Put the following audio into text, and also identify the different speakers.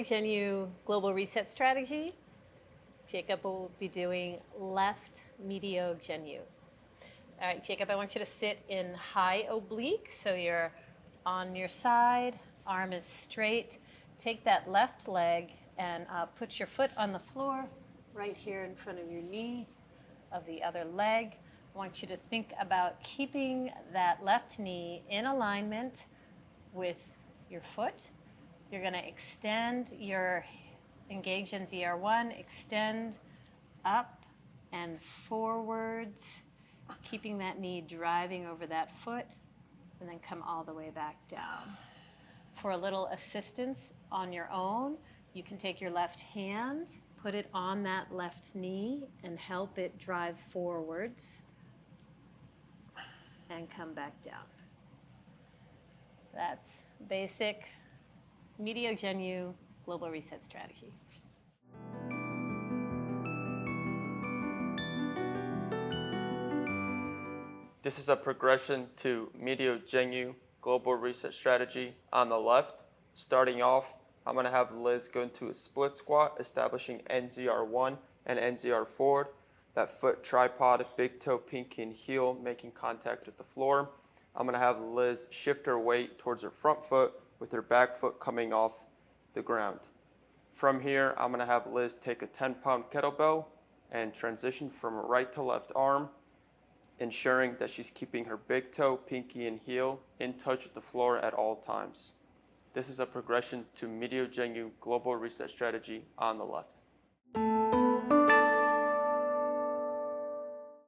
Speaker 1: Medio-Genu global reset strategy, Jacob will be doing left Medio-Genu. All right, Jacob, I want you to sit in high oblique, so you're on your side, arm is straight. Take that left leg and put your foot on the floor right here in front of your knee of the other leg. I want you to think about keeping that left knee in alignment with your foot. You're going to extend your, engage in ZR1, extend up and forwards, keeping that knee driving over that foot, and then come all the way back down. For a little assistance on your own, you can take your left hand, put it on that left knee, and help it drive forwards, and come back down. That's basic Medio-Genu global reset strategy.
Speaker 2: This is a progression to Medio-Genu global reset strategy on the left. Starting off, I'm going to have Liz go into a split squat, establishing NZR1 and NZR forward. That foot tripod, big toe, pinky, and heel making contact with the floor. I'm going to have Liz shift her weight towards her front foot with her back foot coming off the ground. From here, I'm going to have Liz take a 10-pound kettlebell and transition from right to left arm, ensuring that she's keeping her big toe, pinky, and heel in touch with the floor at all times. This is a progression to Medio-Genu global reset strategy on the left.